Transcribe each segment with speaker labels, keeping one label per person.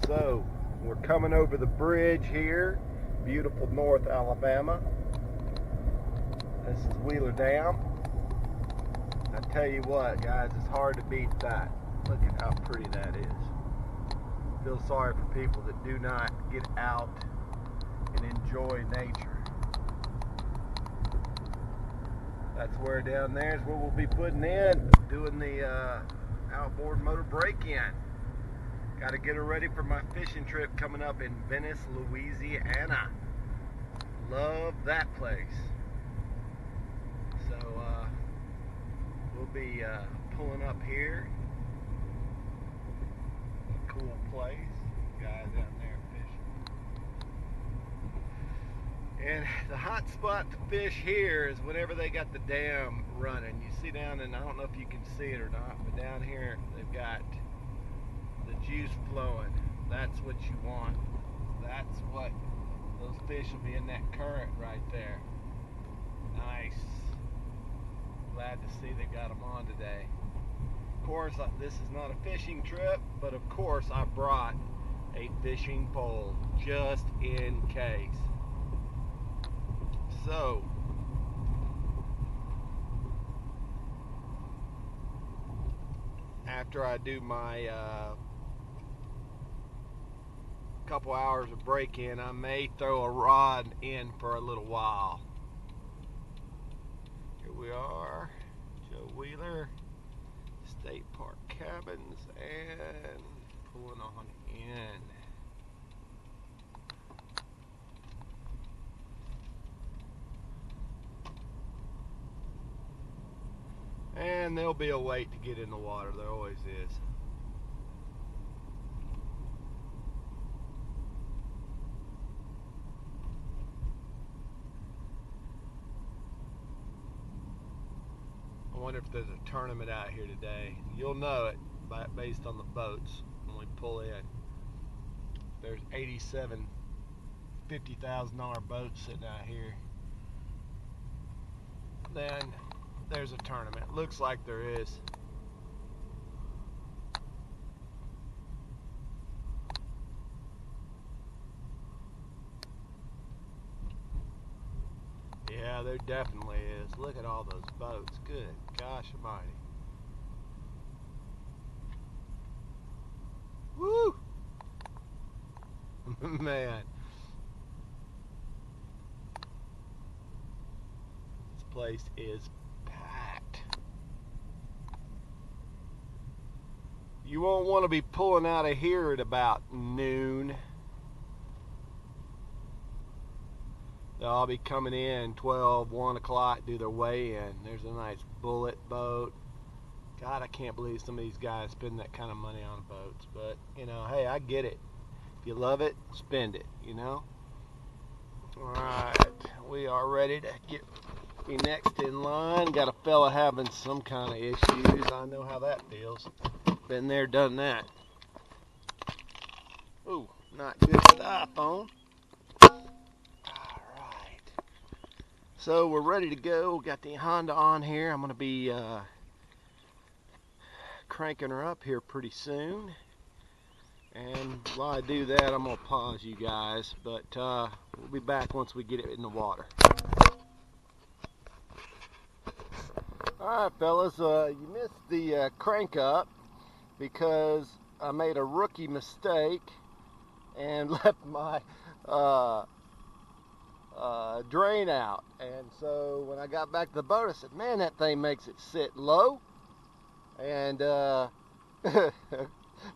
Speaker 1: So we're coming over the bridge here, beautiful North Alabama. This is Wheeler Dam. I tell you what, guys, it's hard to beat that. Look at how pretty that is. Feel sorry for people that do not get out and enjoy nature. That's where down there is where we'll be putting in, doing the outboard motor break-in. Got to get her ready for my fishing trip coming up in Venice, Louisiana. Love that place. So we'll be pulling up here. Cool place. Guys out there fishing. And the hot spot to fish here is whenever they got the dam running. You see down, and I don't know if you can see it or not, but down here they've got the juice flowing. That's what you want. That's what those fish will be in, that current right there. Nice. Glad to see they got them on today. Of course, this is not a fishing trip, but of course I brought a fishing pole just in case. So after I do my couple hours of break-in, I may throw a rod in for a little while. Here we are, Joe Wheeler, State Park Cabins, and pulling on in. And there'll be a wait to get in the water, there always is. I wonder if there's a tournament out here today. You'll know it based on the boats when we pull in. There's 87 $50,000 boats sitting out here. Then there's a tournament. Looks like there is. Yeah, there definitely is. Look at all those boats. Good gosh almighty. Woo! Man. This place is packed. You won't want to be pulling out of here at about noon. They'll all be coming in 12, 1 o'clock, do their weigh-in. There's a nice bullet boat. God, I can't believe some of these guys spend that kind of money on boats. But, you know, hey, I get it. If you love it, spend it, you know? Alright, we are ready to be next in line. Got a fella having some kind of issues. I know how that feels. Been there, done that. Ooh, not good for the iPhone. So we're ready to go. Got the Honda on here. I'm going to be cranking her up here pretty soon. And while I do that, I'm going to pause you guys. But we'll be back once we get it in the water. Alright fellas, you missed the crank up because I made a rookie mistake and left my drain out, and so when I got back to the boat I said, man, that thing makes it sit low, and it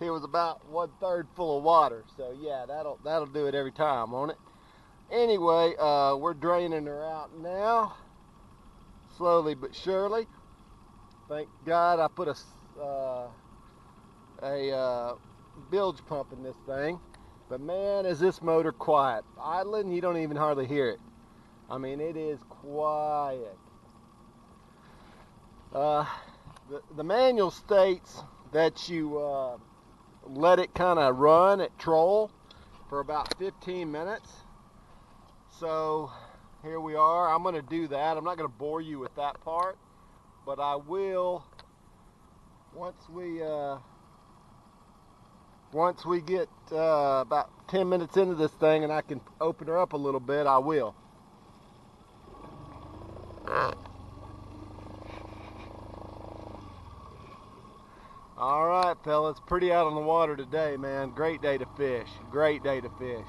Speaker 1: was about 1/3 full of water. So yeah, that'll do it every time, won't it? Anyway, we're draining her out now, slowly but surely. Thank God I put a bilge pump in this thing. But man, is this motor quiet. Idling, you don't even hardly hear it. I mean, it is quiet. The manual states that you let it kind of run at troll for about 15 minutes. So here we are. I'm going to do that. I'm not going to bore you with that part, but I will once we once we get about 10 minutes into this thing and I can open her up a little bit, I will. All right, fellas, pretty out on the water today, man. Great day to fish. Great day to fish.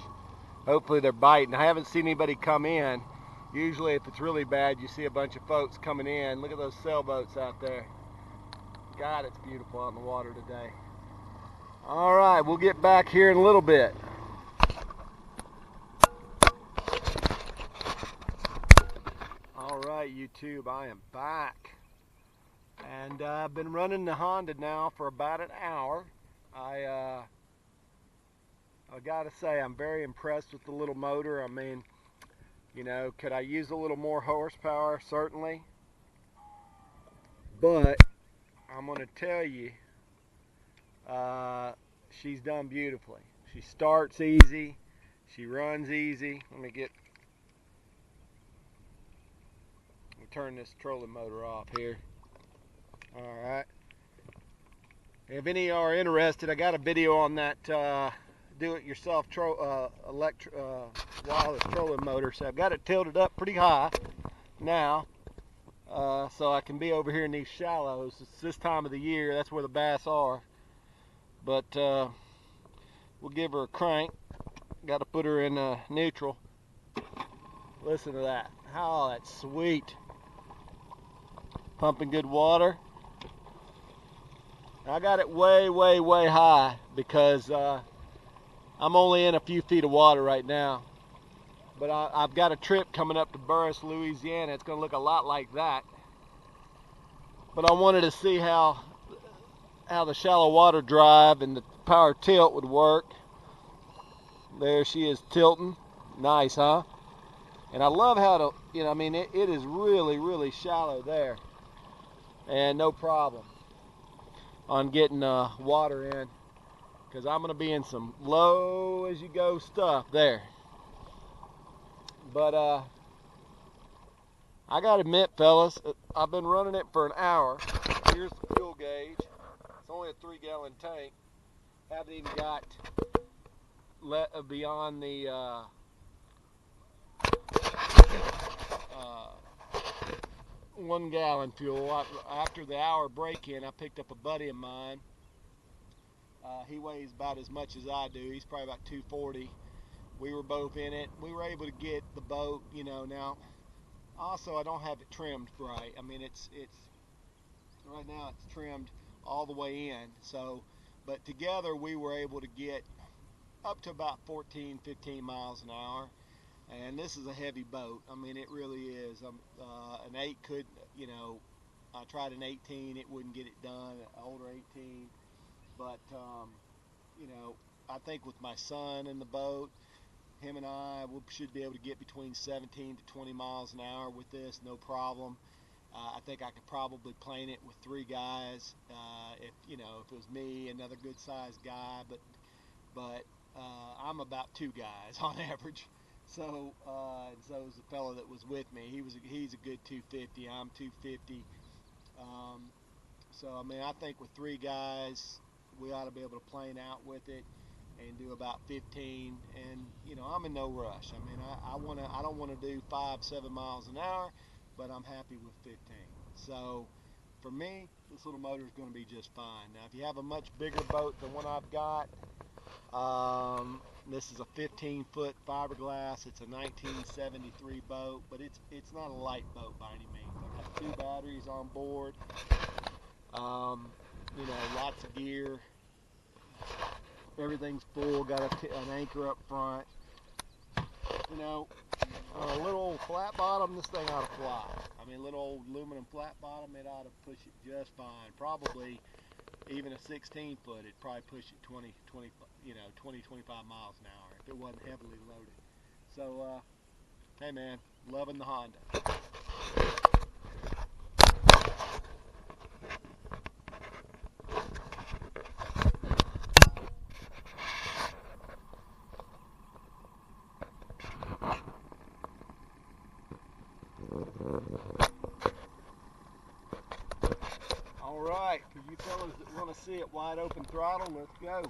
Speaker 1: Hopefully they're biting. I haven't seen anybody come in. Usually if it's really bad, you see a bunch of folks coming in. Look at those sailboats out there. God, it's beautiful out in the water today. All right, we'll get back here in a little bit. All right, YouTube, I am back. And I've been running the Honda now for about an hour. I gotta say, I'm very impressed with the little motor. I mean, you know, could I use a little more horsepower? Certainly. But I'm gonna tell you, she's done beautifully. She starts easy, she runs easy. Let me turn this trolling motor off here. All right. If any are interested, I got a video on that do-it-yourself wireless trolling motor. So I've got it tilted up pretty high now, so I can be over here in these shallows. It's this time of the year. That's where the bass are. But we'll give her a crank. Got to put her in neutral. Listen to that. How that's sweet. Pumping good water. I got it way, way, way high because I'm only in a few feet of water right now. But I've got a trip coming up to Burris, Louisiana. It's going to look a lot like that. But I wanted to see how the shallow water drive and the power tilt would work. There she is tilting. Nice, huh? And I love how I mean, it is really, really shallow there. And no problem on getting water in, because I'm going to be in some low as you go stuff there. But I got to admit, fellas, I've been running it for an hour. Here's the fuel gauge. It's only a 3-gallon tank. Haven't even got beyond the 1 gallon fuel. After the hour break-in, I picked up a buddy of mine. He weighs about as much as I do. He's probably about 240. We were both in it. We were able to get the boat, you know. Now, also I don't have it trimmed right. I mean, it's right now it's trimmed all the way in. So, but together we were able to get up to about 14, 15 miles an hour. And this is a heavy boat. I mean, it really is. An 8 could, you know, I tried an 18, it wouldn't get it done, an older 18. But, you know, I think with my son in the boat, him and I should be able to get between 17 to 20 miles an hour with this, no problem. I think I could probably plane it with 3 guys. If it was me, another good sized guy, but I'm about 2 guys on average. So, and so is the fellow that was with me. He's a good 250. I'm 250. So I mean, I think with 3 guys, we ought to be able to plane out with it and do about 15. And you know, I'm in no rush. I mean, I don't want to do 5-7 miles an hour, but I'm happy with 15. So for me, this little motor is going to be just fine. Now, if you have a much bigger boat than what I've got, this is a 15-foot fiberglass. It's a 1973 boat, but it's not a light boat by any means. I got 2 batteries on board. You know, lots of gear. Everything's full. Got an anchor up front. You know, a little old flat bottom, this thing ought to fly. I mean, a little old aluminum flat bottom, it ought to push it just fine. Probably even a 16-foot, it'd probably push it 20, 25 miles an hour if it wasn't heavily loaded. So, hey man, loving the Honda. All right, for you fellas that want to see it wide open throttle, let's go.